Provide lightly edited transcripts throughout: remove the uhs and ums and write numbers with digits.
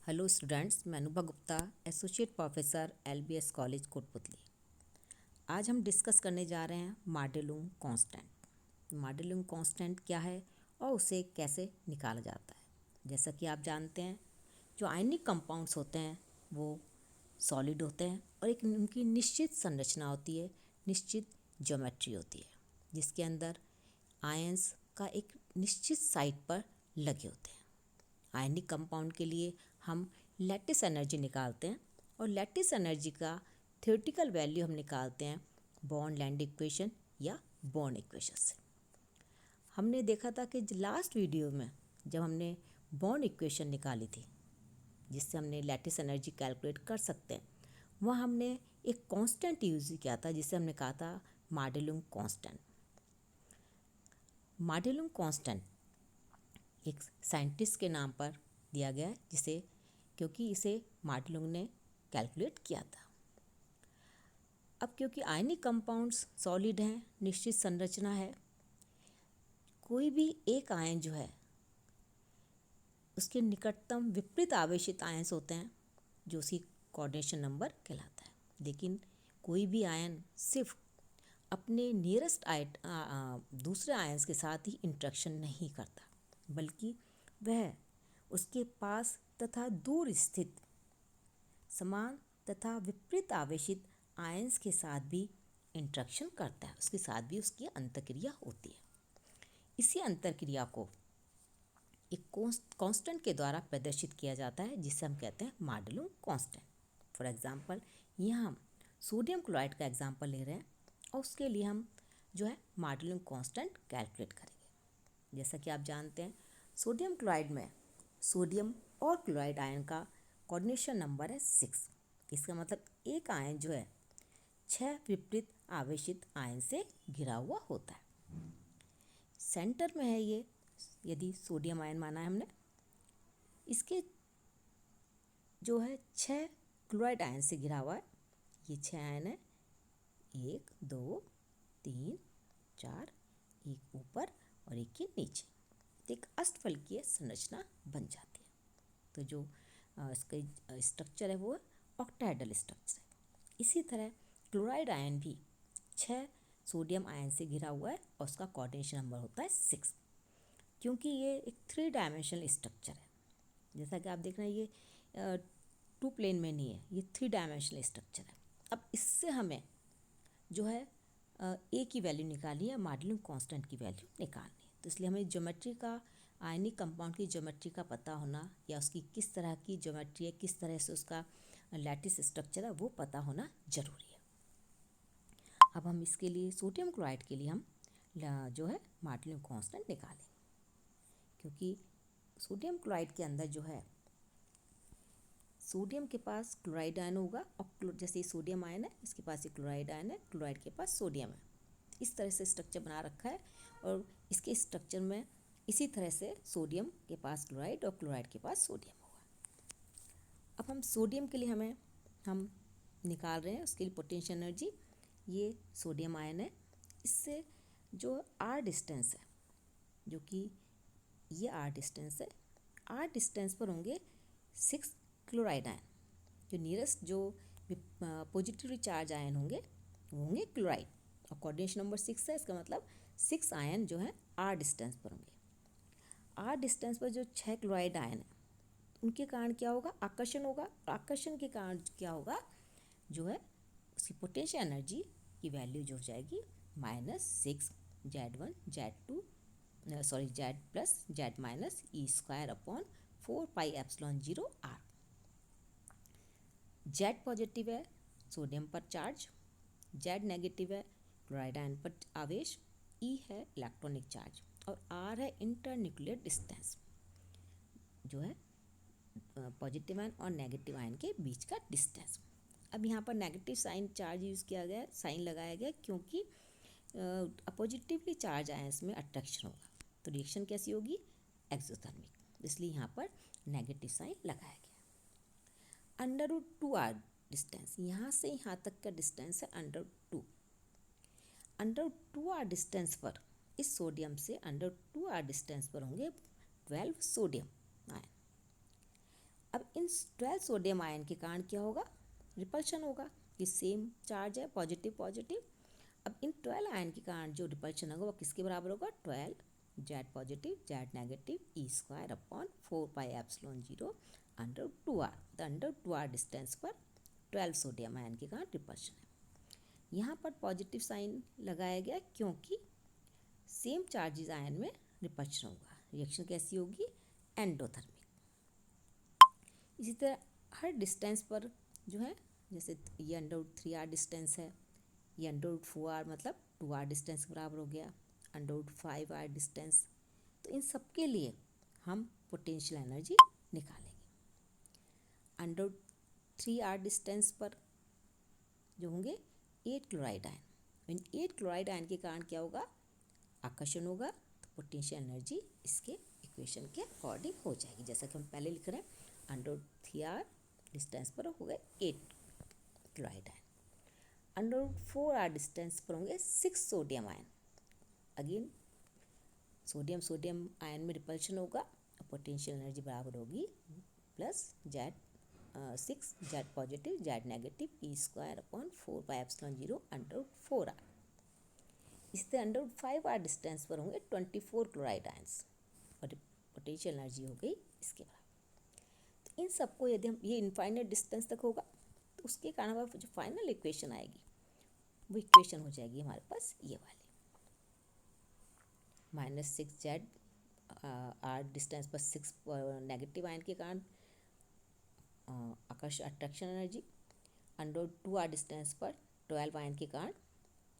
Hello students, मैं Anubha Gupta, associate professor LBS college Kotputli. आज हम डिस्कस करने जा रहे हैं मॉडुलुम कांस्टेंट। मॉडुलुम कांस्टेंट क्या है और उसे कैसे निकाला जाता है। जैसा कि आप जानते हैं, जो आयनिक कंपाउंड्स होते हैं वो सॉलिड होते हैं और एक उनकी निश्चित संरचना होती है, निश्चित ज्योमेट्री होती है, जिसके अंदर आयंस का एक निश्चित साइट पर लगे होते हैं। आयनिक कंपाउंड के लिए हम लैटिस एनर्जी निकालते हैं और लैटिस एनर्जी का थ्योरेटिकल वैल्यू हम निकालते हैं बॉन्ड लैंड इक्वेशन या बॉन्ड इक्वेशन से। हमने देखा था कि लास्ट वीडियो में जब हमने बॉन्ड इक्वेशन निकाली थी, जिससे हमने लैटिस एनर्जी कैलकुलेट कर सकते हैं, वहाँ हमने एक कांस्टेंट यूज़ किया था जिसे हमने कहा था मॉडुलुम कांस्टेंट। मॉडुलुम कांस्टेंट एक साइंटिस्ट के नाम पर दिया गया है, जिसे क्योंकि इसे मॉडुलुम ने कैलकुलेट किया था। अब क्योंकि आयनिक कंपाउंड्स सॉलिड हैं, निश्चित संरचना है, कोई भी एक आयन जो है उसके निकटतम विपरीत आवेशित आयंस होते हैं, जो उसकी कोऑर्डिनेशन नंबर कहलाता है। लेकिन कोई भी आयन सिर्फ अपने नियरेस्ट दूसरे आयंस के साथ ही इंटरेक्शन नहीं करता, बल्कि वह उसके पास तथा दूर स्थित समान तथा विपरीत आवेशित आयंस के साथ भी इंटरेक्शन करता है, उसके साथ भी उसकी अंतक्रिया होती है। इसी अंतक्रिया को एक कांस्टेंट के द्वारा प्रदर्शित किया जाता है, जिसे हम कहते हैं मॉडुलुम कांस्टेंट। फॉर एग्जांपल, यहाँ हम सोडियम क्लोराइड का एग्जांपल ले रहे हैं और उसके लिए हम जो है मॉडुलुम कांस्टेंट कैलकुलेट करेंगे। जैसा कि आप जानते हैं, सोडियम क्लोराइड में सोडियम और क्लोराइड आयन का कोऑर्डिनेशन नंबर है 6। इसका मतलब एक आयन जो है 6 विपरीत आवेशित आयन से घिरा हुआ होता है। सेंटर में है ये, यदि सोडियम आयन माना है हमने, इसके जो है 6 क्लोराइड आयन से घिरा हुआ है। ये 6 आयन है, 1 2 3 4, एक ऊपर और एक के नीचे, तो एक अष्टफलकीय संरचना बन जाती है। तो जो इसका स्ट्रक्चर है वो ऑक्टाहेड्रल स्ट्रक्चर है। इसी तरह क्लोराइड आयन भी 6 सोडियम आयन से घिरा हुआ है और उसका कोऑर्डिनेशन नंबर होता है 6, क्योंकि ये एक 3 डायमेंशनल स्ट्रक्चर है। जैसा कि आप देख रहे हैं, ये 2 प्लेन में नहीं है, ये 3 डायमेंशनल स्ट्रक्चर है। अब इससे हमें जो है ए की वैल्यू निकालनी है, मॉडुलुम कांस्टेंट की वैल्यू निकालनी है। तो इसलिए हमें ज्योमेट्री का, आयनिक कंपाउंड की ज्योमेट्री का पता होना, या उसकी किस तरह की ज्योमेट्री है, किस तरह से उसका लैटिस स्ट्रक्चर है, वो पता होना जरूरी है। अब हम इसके लिए सोडियम क्लोराइड के लिए हम जो है मॉडुलुम कांस्टेंट निकालेंगे, क्योंकि सोडियम क्लोराइड के अंदर जो है सोडियम के पास क्लोराइड आयन होगा और जैसे सोडियम आयन है, इसके पास ये क्लोराइड आयन है, क्लोराइड के पास सोडियम है। इस तरह से स्ट्रक्चर बना रखा है और इसके स्ट्रक्चर में इसी तरह से सोडियम के पास क्लोराइड और क्लोराइड के पास सोडियम होगा। अब हम सोडियम के लिए हम निकाल रहे हैं उसके लिए पोटेंशियल एनर्जी। ये सोडियम आयन है, इससे जो आर डिस्टेंस है, जो कि ये आर डिस्टेंस है, आर डिस्टेंस पर होंगे 6 क्लोराइड आयन। जो नियरेस्ट जो पॉजिटिवली चार्ज आयन होंगे वो होंगे क्लोराइड, और कोऑर्डिनेशन नंबर 6 है, इसका मतलब 6 आयन जो है आर डिस्टेंस पर होंगे। आर डिस्टेंस पर जो 6 क्लोराइड आयन है, उनके कारण क्या होगा, आकर्षण होगा। आकर्षण के कारण क्या होगा, जो है उसकी पोटेंशियल एनर्जी की वैल्यू जो हो जाएगी -6 Z1 Z2 Z plus Z minus E² upon 4 pi epsilon 0 R। Z positive है सोडियम पर चार्ज, Z नेगेटिव है क्लोराइड आयन पर आवेश, E है इलेक्ट्रॉनिक चार्ज, और R है इंटरन्यूक्लियर डिस्टेंस, जो है पॉजिटिव आयन और नेगेटिव आयन के बीच का डिस्टेंस। अब यहाँ पर नेगेटिव साइन चार्ज यूज़ किया गया, साइन लगाया गया, क्योंकि पॉजिटिवली चार्ज आयंस में अट्रैक्शन होगा, तो रिएक्शन कैसी होगी, एक्सोथर्मिक, इसलिए यहाँ पर नेगेटिव साइन लगाया गया। √2r डिस्टेंस, यहाँ से यहाँ तक का डिस्टेंस है √2। √2r डिस्टेंस पर इस सोडियम से √2r डिस्टेंस पर होंगे 12 सोडियम आयन। अब इन 12 सोडियम आयन के कारण क्या होगा, रिपल्शन होगा, कि सेम चार्ज है, पॉजिटिव पॉजिटिव। अब इन 12 आयन के कारण जो रिपल्शन होगा वो किसके बराबर होगा, 12 Z positive Z negative E² upon 4πε0 under 2r। The under 2r distance पर 12 सोडियम आयन के कारण रिपल्शन है। यहाँ पर पॉजिटिव साइन लगाया गया क्योंकि सेम चार्जेस आयन में रिपल्शन होगा। रिएक्शन कैसी होगी, एंडोथर्मिक। इसी तरह हर डिस्टेंस पर जो है, जैसे ये √3r डिस्टेंस है, ये √4r मतलब 2r डिस्टेंस के बराबर हो गया, √5r डिस्टेंस। तो इन सब के लिए हम पोटेंशियल एनर्जी निकालेंगे। √3r डिस्टेंस पर जो होंगे 8 क्लोराइड आयन, इन 8 क्लोराइड आयन के कारण क्या होगा, आकर्षण होगा। तो पोटेंशियल एनर्जी इसके इक्वेशन के अकॉर्डिंग हो जाएगी, जैसा कि हम पहले लिख रहे हैं, √3r डिस्टेंस पर हो गए 8 क्लोराइड आयन, √4r डिस्टेंस पर होंगे 6 sodium ion. Again sodium sodium ion में रिपल्शन होगा, पोटेंशियल एनर्जी बराबर होगी plus Z6 Z positive Z negative E² upon 4πε0 √4r। इसी तरह √5r डिस्टेंस पर होंगे 24 क्लोराइड आयंस और पोटेंशियल एनर्जी हो गई इसके बराबर। तो इन सबको यदि हम, ये इनफाइनाइट डिस्टेंस तक होगा, तो उसके कारण हमारे जो फाइनल इक्वेशन आएगी वो इक्वेशन हो जाएगी हमारे पास ये वाली, -6 जेड आर डिस्टेंस पर 6 नेगेटिव आयन के कारण आकर्षण अट्रैक्शन एनर्जी, √2r डिस्टेंस पर 12 आयन के कारण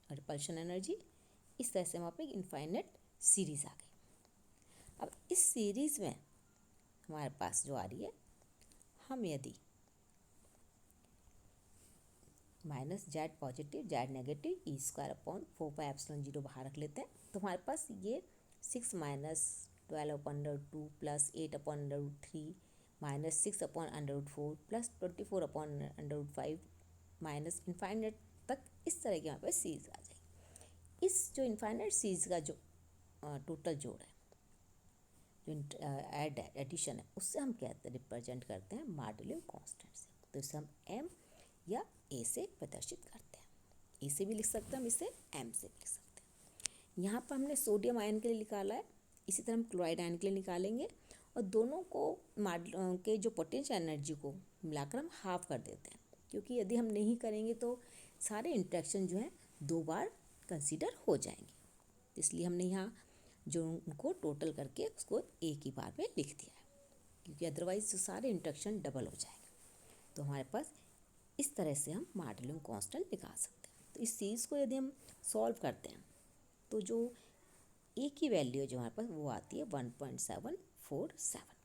रिपल्शन एनर्जी। इस तरह से वहाँ पे इनफाइनाइट सीरीज आ गई। अब इस सीरीज में हमारे पास जो आ रही है, हम यदि -Z positive Z negative E² upon 4πε0 बाहर रख लेते हैं, तो हमारे पास ये 6 - 12 upon √2 plus 8 upon √3 -6 upon √4 plus 24 upon √5 minus infinite तक, इस तरह की यहाँ पे सीरीज आ जाएगी। इस जो इनफाइनाइट सीरीज का जो टोटल जोड़ है, जो एडिशन है, उससे हम कहते हैं, रिप्रेजेंट करते हैं मॉडुलस कांस्टेंट से। तो इसे हम m या a से प्रदर्शित करते हैं। a से भी लिख सकते हैं हम, इसे m से भी लिख सकते हैं। यहाँ पर हमने सोडियम आयन के लिए निकाला है, इसी तरह हम क्लोराइड आयन के लिए निकालेंगे, और दोनों को के जो पोटेंशियल एनर्जी को मिलाकर हम हाफ कर देते हैं, क्योंकि यदि हम नहीं करेंगे तो सारे इंटरेक्शन जो हैं 2 बार कंसीडर हो जाएंगे। इसलिए हमने यहाँ जो उनको टोटल करके उसको एक ही बार में लिख दिया है, क्योंकि अदरवाइज सारे इंटरेक्शन डबल हो जाएंगे। तो हमारे पास इस तरह से हम मॉडुलस कांस्टेंट निकाल सकते हैं। तो इस चीज़ को यदि हम सॉल्व करते हैं, तो जो ए की वैल्यू है जो हमारे पास, वो आती है 1.747।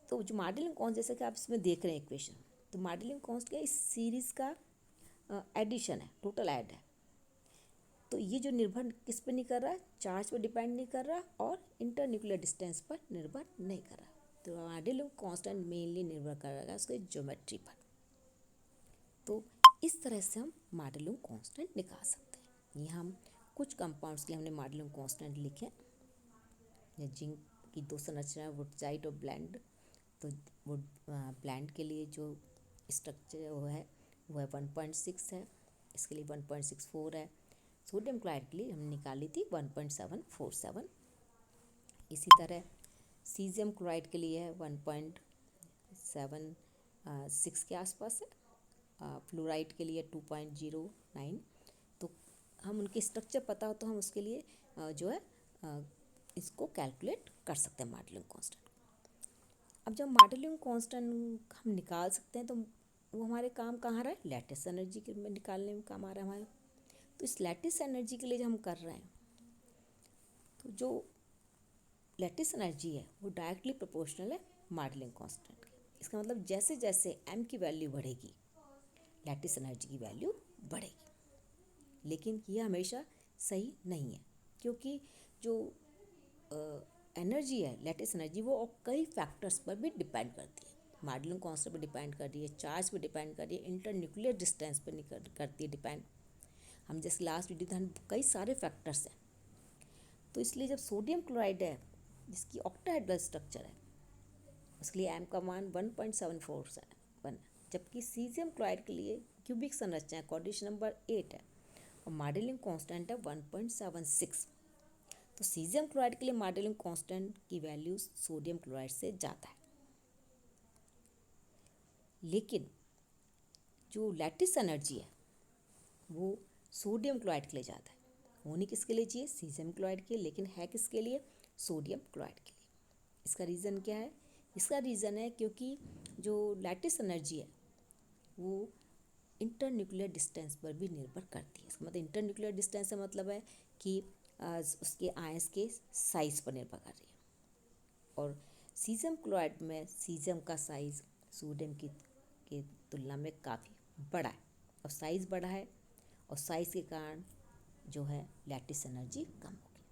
तो जो मॉडुलस कांस्टेंट, जैसे कि आप इसमें देख रहे हैं इक्वेशन, तो मॉडुलस कांस्टेंट क्या, इस सीरीज़ का एडिशन है, टोटल ऐड है। तो ये जो निर्भर किस पे नहीं कर रहा है, चार्ज पर डिपेंड नहीं कर रहा और इंटरन्यूक्लियर डिस्टेंस पर निर्भर नहीं कर रहा। तो मॉडुलस कांस्टेंट मेनली निर्भर करेगा उसके ज्योमेट्री पर। तो इस तरह से हम मॉडुलस कांस्टेंट निकाल सकते हैं। ये हम कुछ कंपाउंड्स के हमने मॉडुलस कांस्टेंट लिखे, जिंक की 2 संरचना वुडजाइट और ब्लेंड। तो वुड ब्लेंड के लिए जो स्ट्रक्चर वो है 1.6 है, इसके लिए 1.64 है। सोडियम क्लोराइड के लिए हमने निकाली थी 1.747। इसी तरह सीजियम क्लोराइड के लिए है 1.76 के आसपास है, फ्लोराइड के लिए 2.09। तो हम उनके स्ट्रक्चर पता हो तो हम उसके लिए जो है इसको कैलकुलेट कर सकते हैं मॉडुलस कांस्टेंट। अब जब मॉडुलस कांस्टेंट हम निकाल सकते हैं, तो वो हमारे काम कहाँ आ रहा है, लैटिस एनर्जी के में निकालने में काम आ रहा है हमारे। तो इस लैटिस एनर्जी के लिए जब हम कर रहे हैं, तो जो लैटिस एनर्जी है वो डायरेक्टली प्रोपोर्शनल है मॉडुलस कांस्टेंट के। इसका मतलब जैसे जैसे m की वैल्यू बढ़ेगी, लैटिस एनर्जी की वैल्यू बढ़ेगी। लेकिन ये हमेशा सही नहीं है, क्योंकि जो एनर्जी है, लैटिस एनर्जी, वो कई फैक्टर्स पर भी डिपेंड करती है। मॉडुलस कांस्टेंट पर डिपेंड कर रही है, चार्ज पर डिपेंड कर रही है, इंटरन्यूक्लियर डिस्टेंस पर करती है डिपेंड। हम जैसे लास्ट वीडियो में कई सारे फैक्टर्स हैं। तो इसलिए जब सोडियम क्लोराइड है, जिसकी ऑक्टाहेड्रल स्ट्रक्चर है, उसके लिए एम का मान 1.747, जबकि सीजियम क्लोराइड के लिए क्यूबिक संरचना कोऑर्डिनेशन नंबर 8 है और मॉडलिंग कांस्टेंट है 1.76। तो सीजियम क्लोराइड के लिए मॉडलिंग कांस्टेंट की वैल्यू सोडियम क्लोराइड से ज़्यादा है। लेकिन जो लैटिस एनर्जी है वो सोडियम क्लोराइड के लिए ज़्यादा है। होनी किसके लिए चाहिए? सीजियम क्लोराइड के, लेकिन है किसके लिए? सोडियम क्लोराइड के लिए। इसका रीज़न क्या है? इसका रीज़न है क्योंकि जो लैटिस एनर्जी है वो इंटरन्यूक्लियर डिस्टेंस पर भी निर्भर करती है। इसका मतलब इंटरन्यूक्लियर डिस्टेंस से मतलब है कि उसके आयंस के साइज़ पर निर्भर कर रही है। और सीजियम क्लोराइड में सीजियम का साइज़ सोडियम के तुलना में काफ़ी बड़ा है, और साइज़ बड़ा है, और साइज़ के कारण जो है लैटिस एनर्जी कम होगी।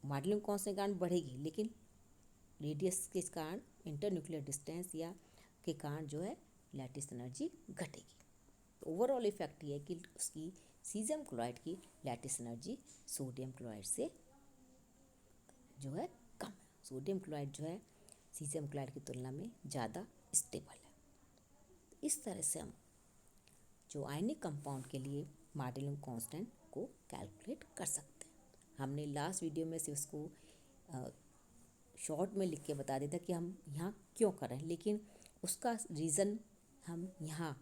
मॉडलिंग कांस्टेंट के कारण बढ़ेगी, लेकिन रेडियस के कारण इंटरन्यूक्लियर डिस्टेंस या के कारण जो है लैटिस एनर्जी घटेगी। तो ओवरऑल इफेक्ट ये है कि उसकी सीजियम क्लोराइड की लैटिस एनर्जी सोडियम क्लोराइड से जो है कम है। सोडियम क्लोराइड जो है सीजियम क्लोराइड की तुलना में ज़्यादा स्टेबल है। इस तरह से हम जो आयनिक कंपाउंड के लिए मॉडलिंग कांस्टेंट को कैलकुलेट कर सकते हैं। हमने लास्ट वीडियो में से उसको शॉर्ट में लिख के बता दिया था कि हम यहाँ क्यों कर रहे हैं, लेकिन उसका रीज़न हम यहाँ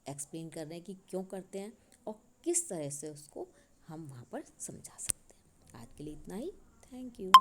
एक्सप्लेन कर रहे हैं कि क्यों करते हैं और किस तरह से उसको हम वहाँ पर समझा सकते हैं। आज के लिए इतना ही। Thank you.